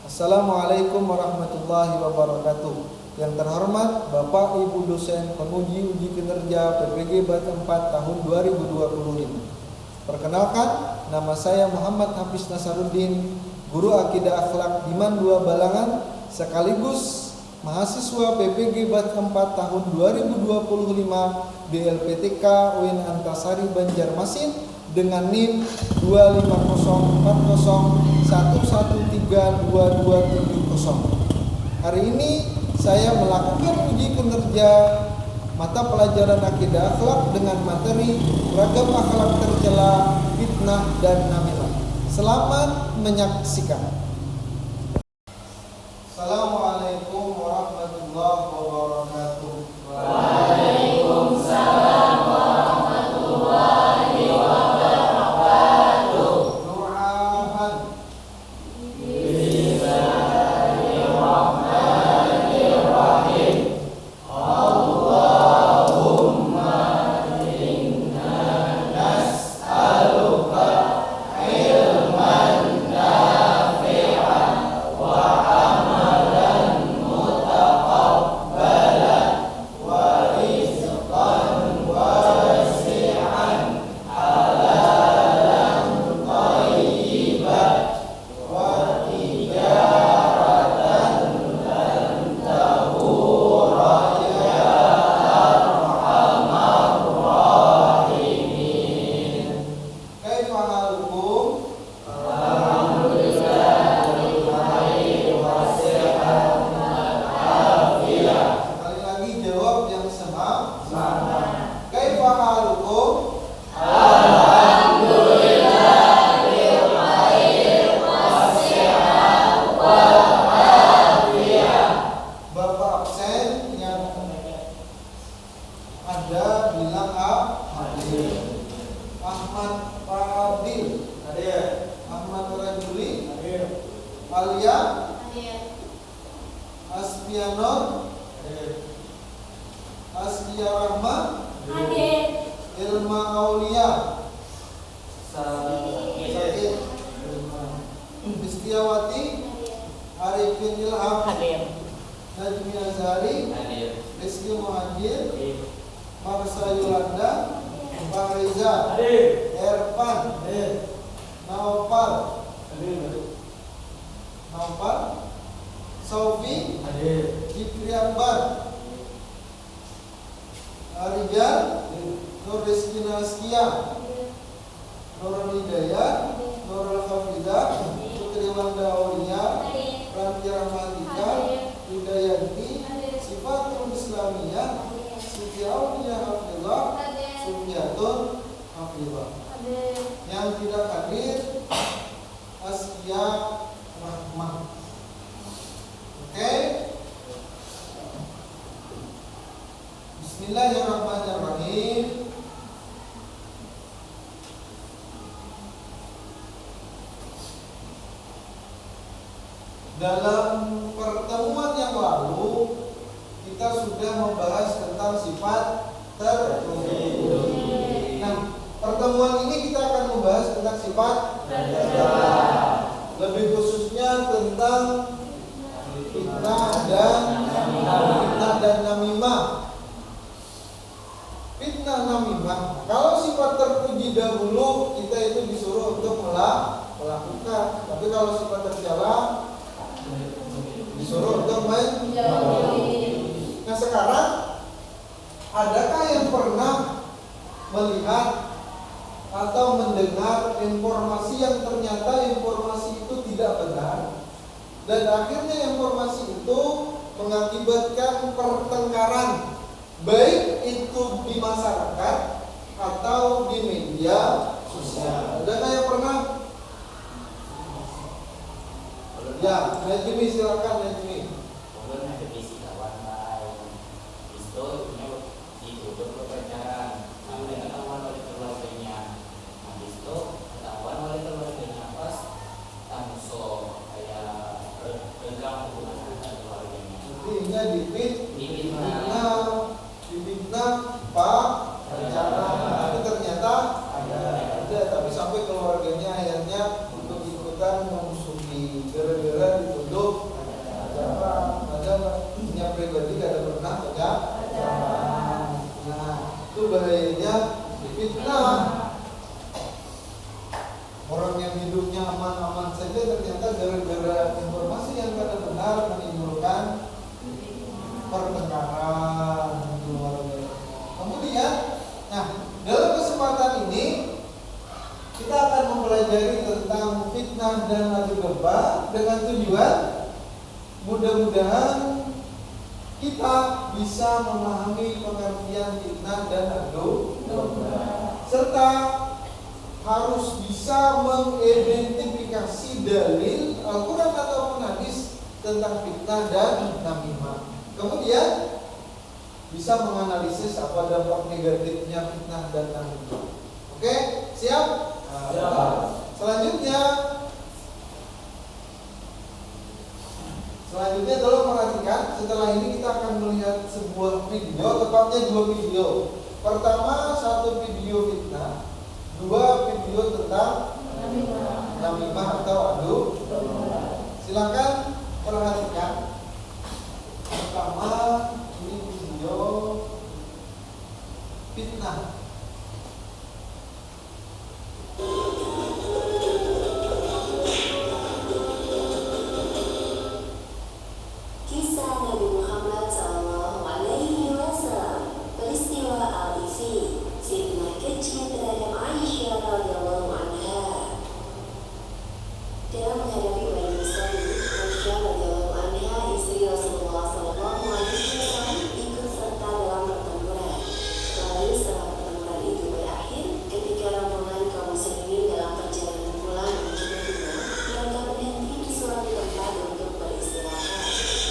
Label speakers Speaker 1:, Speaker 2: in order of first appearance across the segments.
Speaker 1: Assalamualaikum warahmatullahi wabarakatuh. Yang terhormat Bapak Ibu dosen penguji uji kinerja PPG Bat 4 tahun 2025. Perkenalkan, nama saya Muhammad Hafiz Nasaruddin, Guru Akidah Akhlak Diman 2 Balangan, sekaligus mahasiswa PPG Bat 4 tahun 2025 di LPTK UIN Antasari Banjarmasin dengan NIM 25040113270. Hari ini saya melakukan uji kinerja mata pelajaran akidah akhlak dengan materi ragam akhlak tercela, fitnah dan namilah. Selamat menyaksikan. Assalamualaikum warahmatullahi wabarakatuh.
Speaker 2: Waalaikumsalam warahmatullahi wabarakatuh.
Speaker 1: Doakan.
Speaker 2: Bismillahirrahmanirrahim. Allahumma inna nas'aluka ilman nafi'an wa amalan mutaqabbalan wa rizqan wasi'an halalan thayyiban wa tijaratan lan tahura ya arhamar rahimin.
Speaker 1: Kaifa halukum?
Speaker 2: Alhamdulillahi khair wa sihat wal afiyah.
Speaker 1: Sekali lagi jawab yang
Speaker 2: Semangat.
Speaker 1: Kaifa halukum?
Speaker 2: Alhamdulillahi khair wa sihat wal afiyah.
Speaker 1: Bapak absen yang ada bilang hadir. Ahmad Fadil hadir. Ahmad Rajuli hadir. Alia Aspianor hadir. Askia Rahma Ilma Aulia Sakit Istiawati Arifin Ilham Najmi Azhari Rizky Muhadir Marsa Yolanda Pak Reza Ervan Naufal Saufi Fikri Akbar Rijal Nur Rizky Naskia Nurul Hidayat Nurul Hafidah Putri Wanda Aulia Ranti Rahmatika Hidayanti Sifatul Islamiyah Siti Aulia Hafizah Sufiyatun Hafizah. Yang tidak hadir Askia Rahman. Oke. Bismillahirrahmanirrahim. Dalam pertemuan yang lalu kita sudah membahas tentang sifat terpuji. Nah, pertemuan ini kita akan membahas tentang sifat tercela. Lebih khususnya tentang fitnah dan namimah. Fitnah namimah. Kalau sifat terpuji dahulu kita itu disuruh untuk melakukan, tapi kalau sifat tercela disuruh untuk menjauhi. Nah sekarang, adakah yang pernah melihat atau mendengar informasi yang ternyata informasi itu tidak benar, dan akhirnya informasi itu mengakibatkan pertengkaran, baik itu di masyarakat atau di media sosial? Adakah yang pernah? Ya, Najmi silakan Najmi.
Speaker 3: Kemudian ada visi kawan lain, itu ditutup kepercayaan, sampai ketahuan oleh keluarganya. Habis itu ketahuan oleh keluarganya pas langsung kayak renggang hubungan antar keluarganya.
Speaker 1: Intinya difitnah Pak rencana, tapi ternyata ada, tapi sampai keluarganya akhirnya untuk ikutan memusuhi gara-gara dituduh Fitnah. Orang yang hidupnya aman-aman saja ternyata gara-gara informasi yang tidak benar menimbulkan pertengkaran. Kemudian, dalam kesempatan ini kita akan mempelajari tentang fitnah dan adu domba dengan tujuan mudah-mudahan kita bisa memahami pengertian fitnah dan adu domba, serta harus bisa mengidentifikasi dalil Al-Quran ataupun hadis tentang fitnah dan namimah. Kemudian bisa menganalisis apa dampak negatifnya fitnah dan namimah. Oke, siap? Selanjutnya tolong perhatikan. Setelah ini kita akan melihat sebuah video, tepatnya 2 video. Pertama, 1 video fitnah, 2 video tentang namimah atau adu. Silakan perhatikan. Pertama, ini video fitnah.
Speaker 4: Kisah Nabi Muhammad SAW, peristiwa Al-Ifki, fitnah kecil terhadap Aisyah radhiyallahu anha. Dalam menghadapi wali besar, Aisyah radhiyallahu anha, istri Rasulullah SAW, ikut serta dalam pertempuran. Lalu setelah pertempuran itu berakhir, ketika rombongan kaum muslimin dalam perjalanan pulang menuju Madinah, mereka berhenti di suatu tempat untuk beristirahat.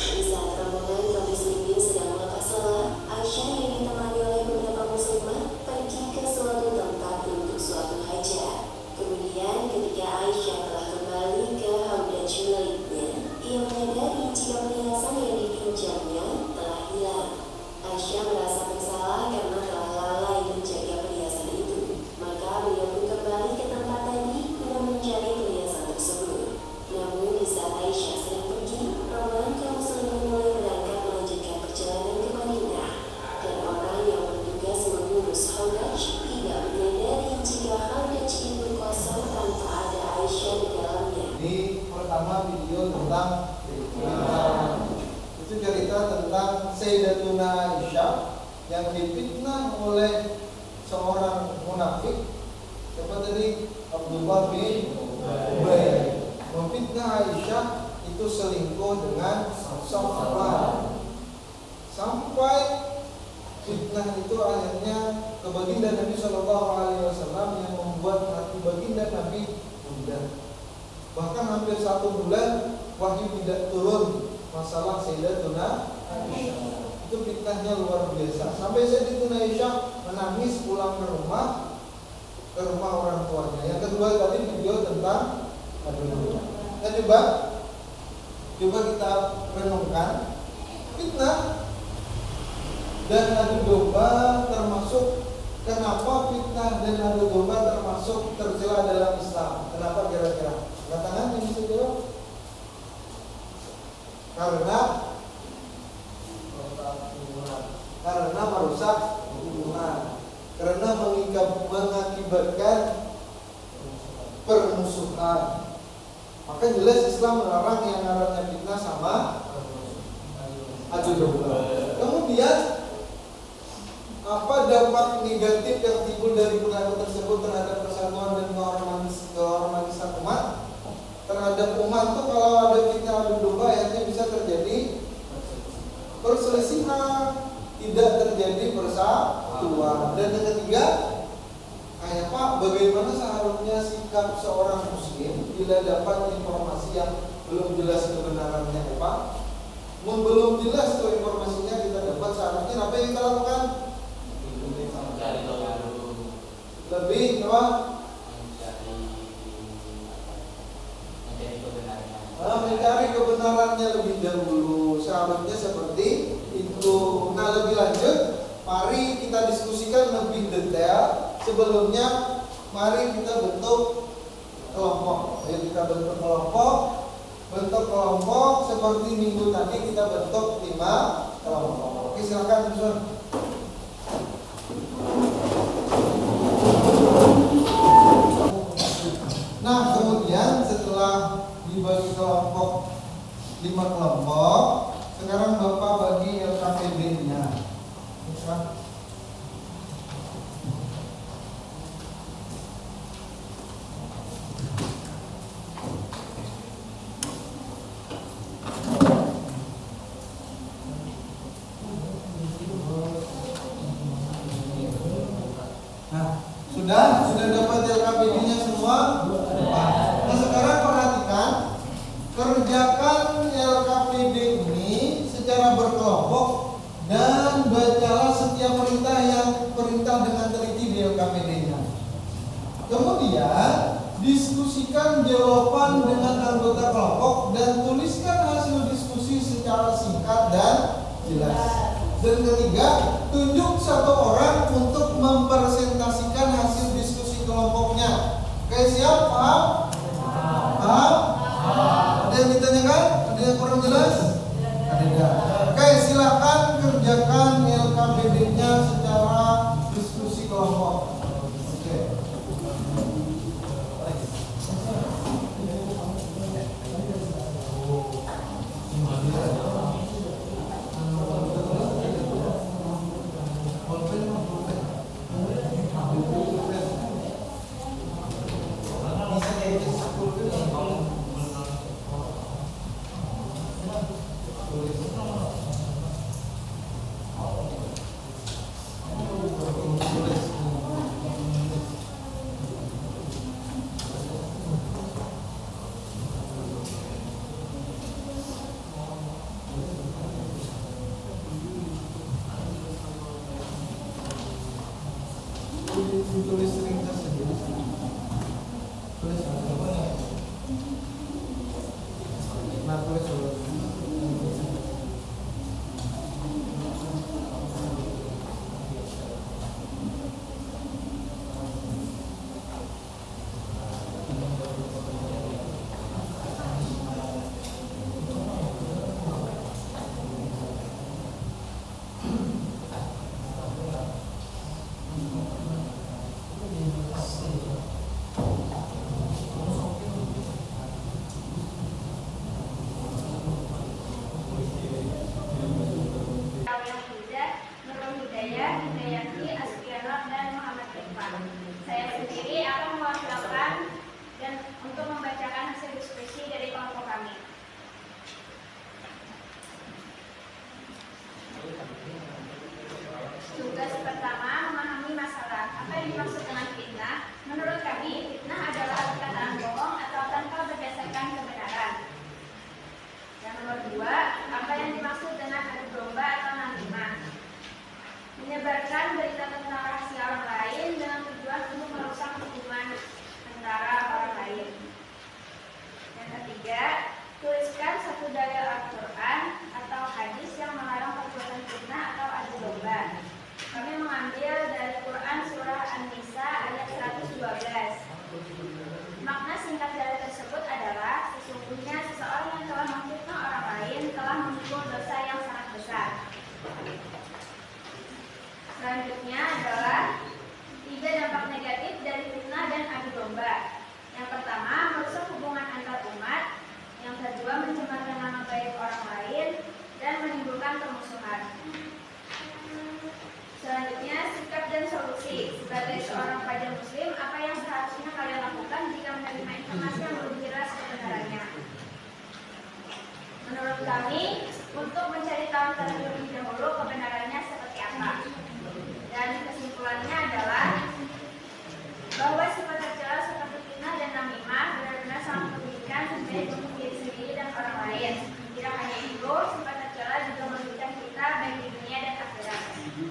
Speaker 4: Di saat rombongan kaum muslimin sedang melepas lelah, Aisyah yang ditemani oleh beberapa muslimah pergi ke suatu tempat untuk suatu hajat. Kemudian ketika Aisyah telah kembali ke haudaj miliknya, ia menyadari jika perhiasan yang dipinjamnya telah hilang. Aisyah merasa bersalah karena telah lalai menjaga perhiasan itu. Maka beliau pun kembali ke tempat tadi guna mencari perhiasan tersebut. Namun di saat Aisyah sedang pergi, rombongan kaum muslimin mulai berangkat melanjutkan perjalanan ke Madinah. Dan orang yang bertugas mengurus haudaj tidak menyadari jika haudaj itu kosong tanpa ada Aisyah di dalamnya.
Speaker 1: Ini pertama video tentang itu cerita tentang Sayyidatuna Aisyah yang difitnah oleh seorang munafik. Siapa tadi? Abdullah bin Ubay. Memfitnah Aisyah itu selingkuh dengan Safwan. Sampai fitnah itu akhirnya ke baginda Nabi SAW yang membuat hati baginda Nabi gundah. Bahkan hampir 1 bulan wahyu tidak turun masalah Sayyidatuna Aisyah. Itu fitnahnya luar biasa. Sampai Sayyidatuna Aisyah menangis pulang ke rumah orang tuanya. Yang kedua tadi video tentang adu domba. Nah, coba kita renungkan fitnah dan adu domba termasuk. Kenapa fitnah dan adu domba termasuk tercela dalam Islam? Kenapa kira-kira? Katakan yang bisa jawab. Karena merusak hubungan. Karena mengakibatkan permusuhan. Maka jelas Islam melarang yang namanya fitnah sama adu domba. Kemudian apa dampak negatif yang timbul dari perilaku tersebut terhadap persatuan dan keharmonisan umat? Terhadap umat itu kalau ada fitnah adu domba akhirnya bisa terjadi perselisihan, tidak terjadi persatuan. Dan yang ketiga, kayak Pak, bagaimana seharusnya sikap seorang muslim bila dapat informasi yang belum jelas kebenarannya, ya Pak? Belum jelas tuh informasinya kita dapat, seharusnya apa yang kita lakukan? Lebih apa? Mencari kebenarannya lebih dahulu. Seharusnya seperti itu. Nah, lebih lanjut, mari kita diskusikan lebih detail. Sebelumnya, mari kita bentuk kelompok. Ayo kita bentuk kelompok. Bentuk kelompok seperti minggu tadi kita bentuk 5 kelompok. Oke, silakan Sun. 5 kelompok. Sekarang Bapak bagi LKPD-nya. Sudah dapat LKPD-nya semua? Nah, sekarang perhatikan, kerjakan LKPD ini secara berkelompok dan bacalah setiap perintah dengan teliti di LKPD-nya. Kemudian diskusikan jawaban dengan anggota kelompok dan tuliskan hasil diskusi secara singkat dan jelas. Dan ketiga, tunjuk satu orang untuk mempresentasikan hasil diskusi kelompoknya. Oke, siap? Paham? Paham? Ada yang ditanyakan? Ada yang kurang jelas? Ada. Oke, silakan kerjakan LKPD-nya secara diskusi kelompok. Oke. Tulis ringkas saja. Tulis apa? Nah, tulis dulu.
Speaker 5: Saya sendiri akan mewakilkan dan untuk membacakan hasil diskusi dari kelompok kami. Tugas pertama, memahami masalah. Apa yang dimaksud dengan fitnah? Menurut kami, fitnah adalah perkataan bohong atau tanpa berdasarkan kebenaran. Yang nomor 2, apa yang dimaksud dengan adu domba atau namimah? Menyebarkan berita tentang rahasia orang lain dengan tujuan untuk merusak hubungan antara orang lain. Yang ketiga, tuliskan satu dalil Al-Quran atau hadis yang melarang perbuatan fitnah atau adu domba. Kami mengambil dari Quran surah An-Nisa ayat 112. Makna singkat dalil tersebut adalah sesungguhnya seseorang yang telah memfitnah orang lain telah memikul dosa yang sangat besar. Selanjutnya adalah 3 dampak negatif dari fitnah dan adu domba. Yang pertama, merusak hubungan antar umat. Yang kedua, mencemarkan nama baik orang lain dan menimbulkan permusuhan. Selanjutnya, sikap dan solusi. Sebagai seorang pelajar muslim, apa yang seharusnya kalian lakukan jika menerima informasi yang belum jelas kebenarannya? Menurut kami, untuk mencari tahu terlebih dahulu kebenarannya seperti apa. Dan kesimpulannya adalah bahwa sifat tercela seperti fitnah dan namimah benar-benar sangat merugikan baik untuk diri sendiri dan orang lain. Tidak hanya itu, sifat tercela juga merugikan kita baik di dunia dan akhirat.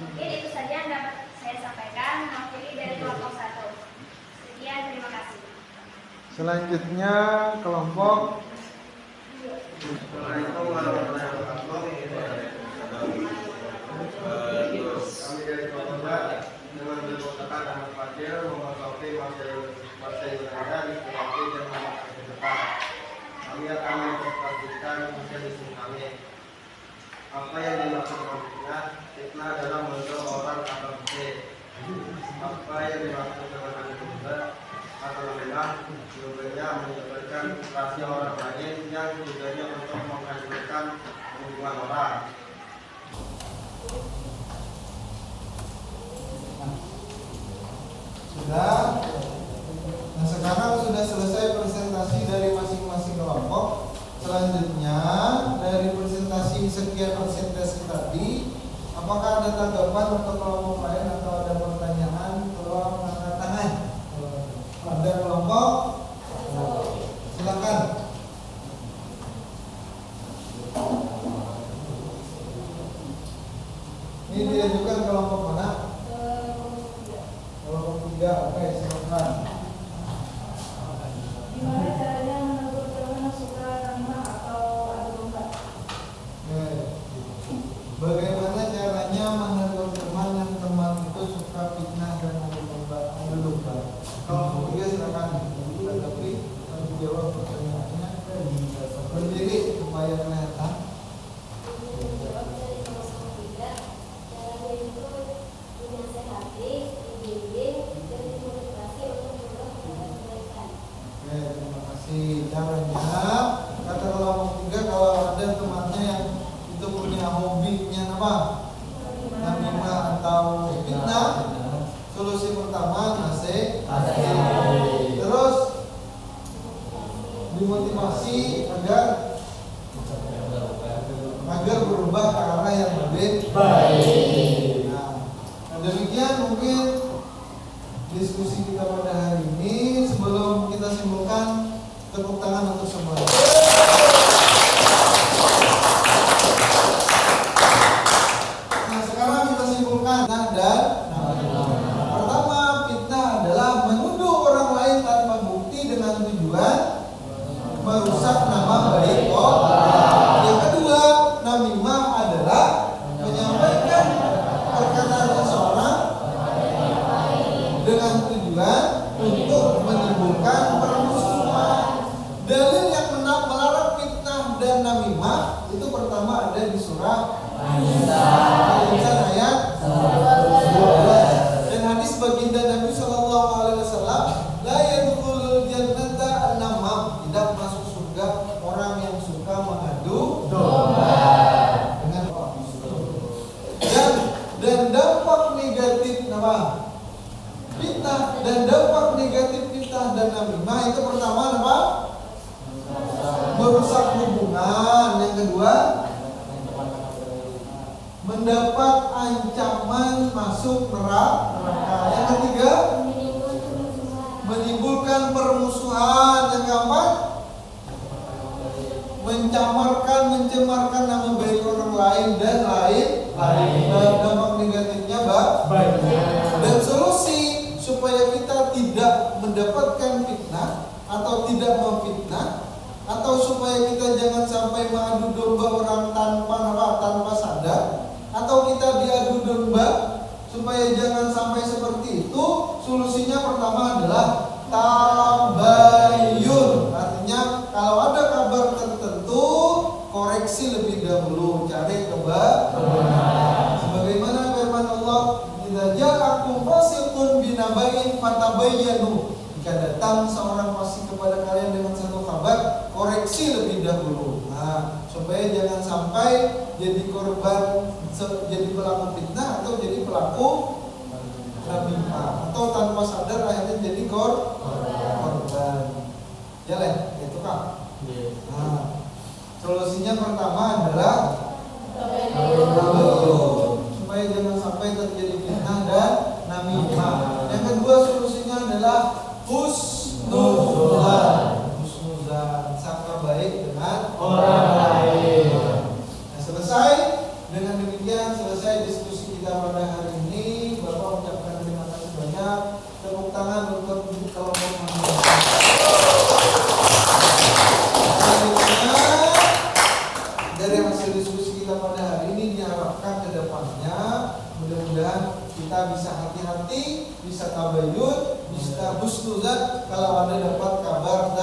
Speaker 5: Mungkin itu saja yang dapat saya sampaikan mewakili dari kelompok 1. Sekian, terima kasih.
Speaker 1: Selanjutnya kelompok.
Speaker 2: Assalamualaikum warahmatullahi wabarakatuh. Kami dari kelompok dengan berkotakan Ahmad Fadil, Muhammad Sofi, Masih Yunanda, Rizky dan Muhammad ke depan. Kami akan mempresentasikan misi kami. Apa yang dimaksud dengan fitnah? Fitnah adalah membentuk orang atau bukti. Apa yang dimaksud dengan adu domba atau namimah? Tujuannya menyebarkan rahasia orang lain yang tujuannya untuk menghancurkan menimbulkan hubungan orang.
Speaker 1: Sudah. Nah, sekarang sudah selesai presentasi dari masing-masing kelompok. Selanjutnya dari presentasi sekian presentasi tadi, apakah ada tanggapan untuk kelompok lain atau ada pertanyaan? Tolong angkat tangan. Ada kelompok? Silakan. Ini diajukan kelompok mana? Kelompok 3. Oke, silakan.
Speaker 6: Gimana caranya menegur teman suka nama atau adu domba?
Speaker 1: Bagaimana caranya menegur teman yang teman itu suka fitnah dan adu domba? Kelompok 3 silakan. Tapi jawab pertanyaannya berdiri supaya kelihatan.
Speaker 4: Jawab dari sama-sama tiga. Caranya itu dinasehati, dibimbing, dan dimotivasi untuk berubah kepada kebaikan.
Speaker 1: Oke, terima kasih. Caranya kata kelompok 3, kalau ada temannya yang itu punya hobinya apa? Namimah atau fitnah. Solusi pertama nasihati. Terus dimotivasi agar berubah ke arah yang lebih baik. Nah, demikian mungkin diskusi kita pada hari ini. Sebelum kita simpulkan, tepuk tangan untuk semuanya. Nah, sekarang kita simpulkan. Pertama, fitnah adalah menuduh orang lain tanpa bukti dengan tujuan merusak nama baik orang. Yang kedua, namimah adalah menyampaikan perkataan seseorang dengan tujuan untuk menimbulkan permusuhan. Dalil yang melarang fitnah dan namimah itu pertama ada di surah Al-Insan ayat 12. Dan hadis baginda Nabi Shallallahu Alaihi Wasallam, la yadkhulul jannata an-namam, tidak masuk surga orang yang suka mengadu domba. Dan dampak negatif fitnah dan dampak negatif fitnah dan namimah itu pertama apa? Merusak hubungan. Yang kedua, mendapat ancaman masuk neraka. Yang ketiga, menimbulkan permusuhan. Yang keempat, mencemarkan nama baik orang lain dan lain. Dampak negatifnya baik. Dan solusi supaya kita tidak mendapatkan fitnah atau tidak memfitnah, atau supaya kita jangan sampai mengadu domba orang tanpa sadar, atau kita diadu domba supaya jangan sampai seperti itu, solusinya pertama adalah tabayun. Artinya kalau ada kabar tertentu, koreksi lebih dahulu, cari kebenaran. Sebagaimana firman Allah, "Idza ja'akum fasiqun binaba'in fatabayyanu." Jika datang seorang fasik kepada kalian dengan satu kabar, koreksi lebih dahulu. Nah, supaya jangan sampai jadi korban, jadi pelaku fitnah atau jadi pelaku namimah, atau tanpa sadar akhirnya jadi korban. Jalan, itu Kak. Nah, solusinya pertama adalah supaya jangan sampai terjadi fitnah dan namimah. Yang kedua solusinya adalah husnuzan, sangka baik dengan orang lain. Nah, selesai. Dengan demikian selesai diskusi kita pada hari ini. Bapak ucapkan terima kasih banyak. Tepuk tangan untuk kelompok manusia. Dari hasil diskusi kita pada hari ini diharapkan ke depannya mudah-mudahan kita bisa hati-hati, bisa tabayun, bisa husnuzan kalau ada dapat kabar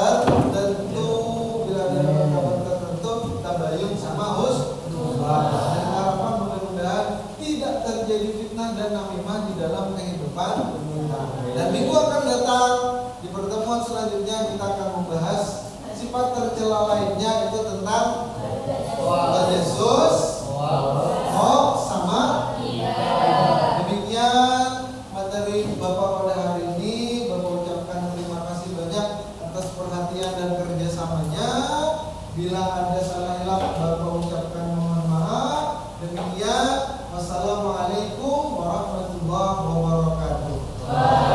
Speaker 1: tertentu. Bila ada dapat kabar tertentu, tabayun sama husnuzan. Dan harapan mudah-mudahan tidak terjadi fitnah dan namimah di dalam kehidupan kita. Dan minggu akan datang di pertemuan selanjutnya kita akan membahas sifat tercela lainnya, itu tentang Pak Yesus, Mok sama. Demikian materi Bapak pada hari ini. Bapak ucapkan terima kasih banyak atas perhatian dan kerjasamanya. Bila ada salah hilaf, Bapak ucapkan mohon maaf. Demikian, wassalamualaikum warahmatullahi wabarakatuh.